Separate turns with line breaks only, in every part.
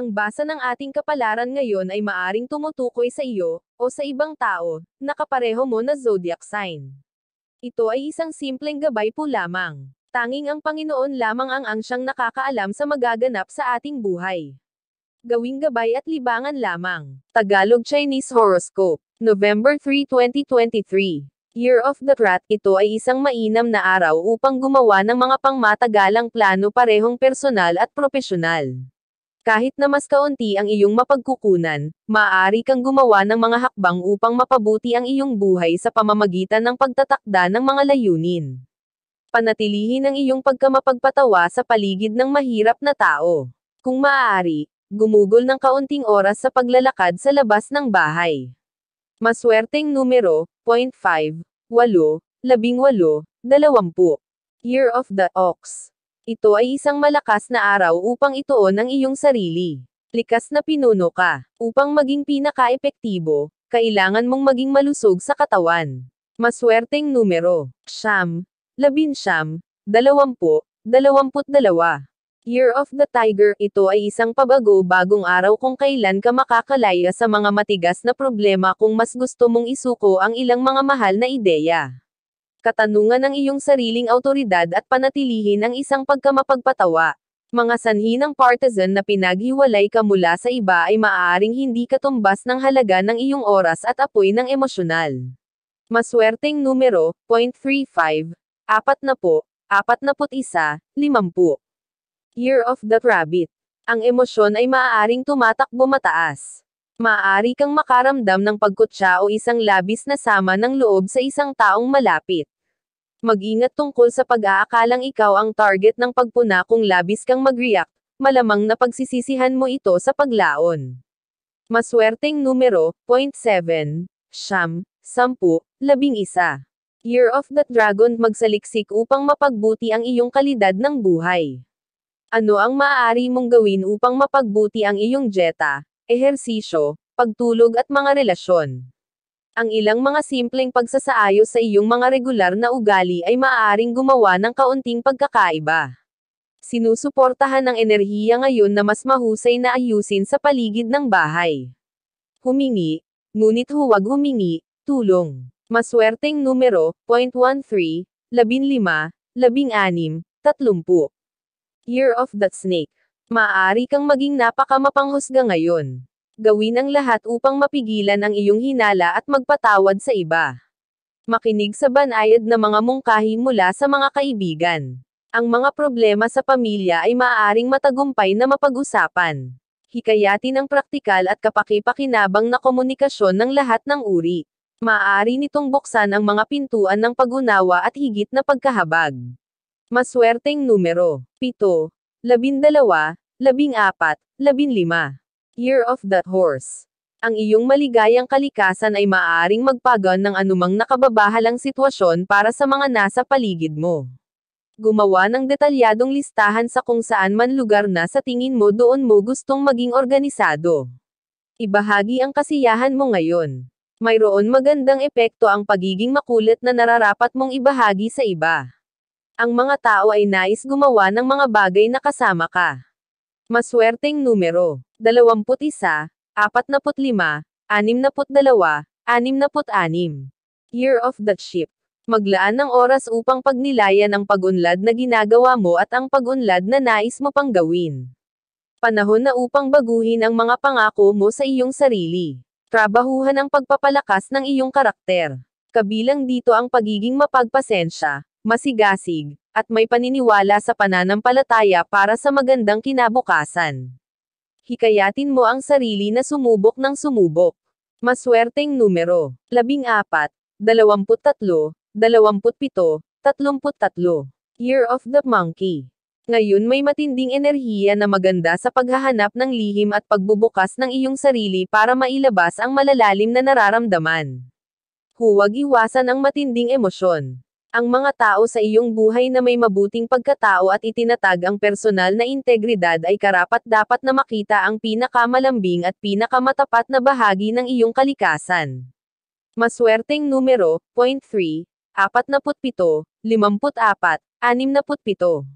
Ang basa ng ating kapalaran ngayon ay maaring tumutukoy sa iyo, o sa ibang tao, na kapareho mo na zodiac sign. Ito ay isang simpleng gabay po lamang. Tanging ang Panginoon lamang ang siyang nakakaalam sa magaganap sa ating buhay. Gawing gabay at libangan lamang. Tagalog Chinese Horoscope, November 3, 2023. Year of the Rat. Ito ay isang mainam na araw upang gumawa ng mga pangmatagalang plano parehong personal at propesyonal. Kahit na mas kaunti ang iyong mapagkukunan, maaari kang gumawa ng mga hakbang upang mapabuti ang iyong buhay sa pamamagitan ng pagtatakda ng mga layunin. Panatilihin ang iyong pagkamapagpatawa sa paligid ng mahirap na tao. Kung maaari, gumugol ng kaunting oras sa paglalakad sa labas ng bahay. Maswerteng numero, 0.5, 8, 18, 20. Year of the Ox. Ito ay isang malakas na araw upang ituon ang iyong sarili. Likas na pinuno ka. Upang maging pinaka-epektibo, kailangan mong maging malusog sa katawan. Maswerteng numero, 9, 11, 20, 22. Year of the Tiger. Ito ay isang pabago-bagong araw kung kailan ka makakalaya sa mga matigas na problema kung mas gusto mong isuko ang ilang mga mahal na ideya. Katanungan ng iyong sariling awtoridad at panatilihin ang isang pagkamapagpatawa. Mga sanhi ng partisan na pinaghiwalay ka mula sa iba ay maaaring hindi katumbas ng halaga ng iyong oras at apoy ng emosyonal. Maswerteng numero, 0.35, 40, 41, 50. Year of the Rabbit. Ang emosyon ay maaaring tumatakbo mataas. Maaari kang makaramdam ng pagkutya o isang labis na sama ng loob sa isang taong malapit. Mag-ingat tungkol sa pag-aakalang ikaw ang target ng pagpuna kung labis kang mag-react, malamang na pagsisisihan mo ito sa paglaon. Maswerteng numero, 0.7, 10, 11. Year of the Dragon. Magsaliksik upang mapagbuti ang iyong kalidad ng buhay. Ano ang maaari mong gawin upang mapagbuti ang iyong dieta, ehersisyo, pagtulog at mga relasyon? Ang ilang mga simpleng pagsasaayos sa iyong mga regular na ugali ay maaaring gumawa ng kaunting pagkakaiba. Sinusuportahan ng enerhiya ngayon na mas mahusay na ayusin sa paligid ng bahay. Humingi, ngunit huwag humingi, tulong. Maswerteng numero, 0.13, 15, 16, 30. Year of the Snake. Maaari kang maging napakamapanghusga ngayon. Gawin ang lahat upang mapigilan ang iyong hinala at magpatawad sa iba. Makinig sa banayad na mga mungkahi mula sa mga kaibigan. Ang mga problema sa pamilya ay maaaring matagumpay na mapag-usapan. Hikayatin ang praktikal at kapaki-pakinabang na komunikasyon ng lahat ng uri. Maaari nitong buksan ang mga pintuan ng pag-unawa at higit na pagkahabag. Maswerteng numero, 7, 12, 14, 15. Year of the Horse. Ang iyong maligayang kalikasan ay maaaring magpagon ng anumang nakababahalang sitwasyon para sa mga nasa paligid mo. Gumawa ng detalyadong listahan sa kung saan man lugar na sa tingin mo doon mo gustong maging organisado. Ibahagi ang kasiyahan mo ngayon. Mayroon magandang epekto ang pagiging makulit na nararapat mong ibahagi sa iba. Ang mga tao ay nais gumawa ng mga bagay na kasama ka. Maswerteng numero, 21, 45, 62, 66. Year of the Sheep. Maglaan ng oras upang pagnilayan ang pag-unlad na ginagawa mo at ang pag-unlad na nais mo pang gawin. Panahon na upang baguhin ang mga pangako mo sa iyong sarili. Trabahuhan ang pagpapalakas ng iyong karakter. Kabilang dito ang pagiging mapagpasensya, masigasig, at may paniniwala sa pananampalataya para sa magandang kinabukasan. Hikayatin mo ang sarili na sumubok ng sumubok. Maswerteng numero, 14, 23, 27, 33. Year of the Monkey. Ngayon may matinding enerhiya na maganda sa paghahanap ng lihim at pagbubukas ng iyong sarili para mailabas ang malalalim na nararamdaman. Huwag iwasan ang matinding emosyon. Ang mga tao sa iyong buhay na may mabuting pagkatao at itinatag ang personal na integridad ay karapat-dapat na makita ang pinakamalambing at pinakamatapat na bahagi ng iyong kalikasan. Maswerteng numero, 0.3, 47, 54, 67.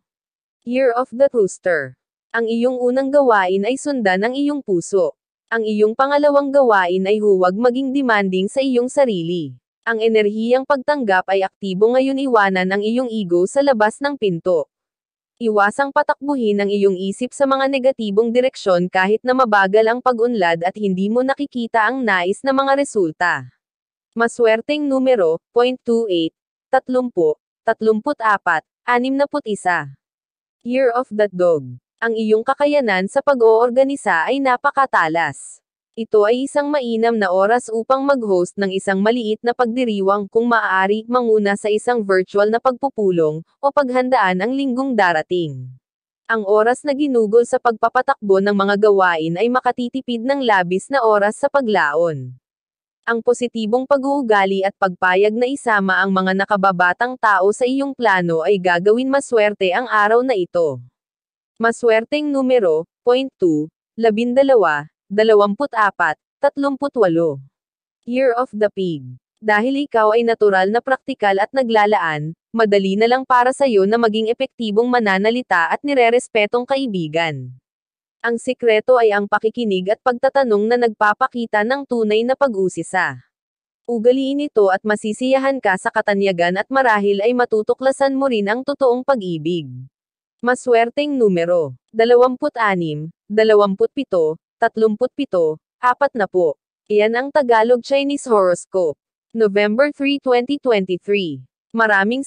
Year of the Rooster. Ang iyong unang gawain ay sundan ang iyong puso. Ang iyong pangalawang gawain ay huwag maging demanding sa iyong sarili. Ang enerhiyang pagtanggap ay aktibo ngayon, iwanan ang iyong ego sa labas ng pinto. Iwasang patakbuhin ang iyong isip sa mga negatibong direksyon kahit na mabagal ang pag-unlad at hindi mo nakikita ang nais na mga resulta. Maswerteng numero, 0.28, 30, 34, 61. Year of the Dog. Ang iyong kakayanan sa pag-oorganisa ay napakatalas. Ito ay isang mainam na oras upang mag-host ng isang maliit na pagdiriwang, kung maaari, manguna sa isang virtual na pagpupulong, o paghandaan ang linggong darating. Ang oras na ginugol sa pagpapatakbo ng mga gawain ay makatitipid ng labis na oras sa paglaon. Ang positibong pag-uugali at pagpayag na isama ang mga nakababatang tao sa iyong plano ay gagawin maswerte ang araw na ito. Maswerteng numero, 0.2, 12, 24, 38. Year of the Pig. Dahil ikaw ay natural na praktikal at naglalaan, madali na lang para sa iyo na maging epektibong mananalita at nirerespetong kaibigan. Ang sikreto ay ang pakikinig at pagtatanong na nagpapakita ng tunay na pag-usisa. Ugaliin ito at masisiyahan ka sa katanyagan, at marahil ay matutuklasan mo rin ang totoong pag-ibig. Maswerteng numero, 26, 27, 37, 40. Iyan ang Tagalog Chinese Horoscope. November 3, 2023. Maraming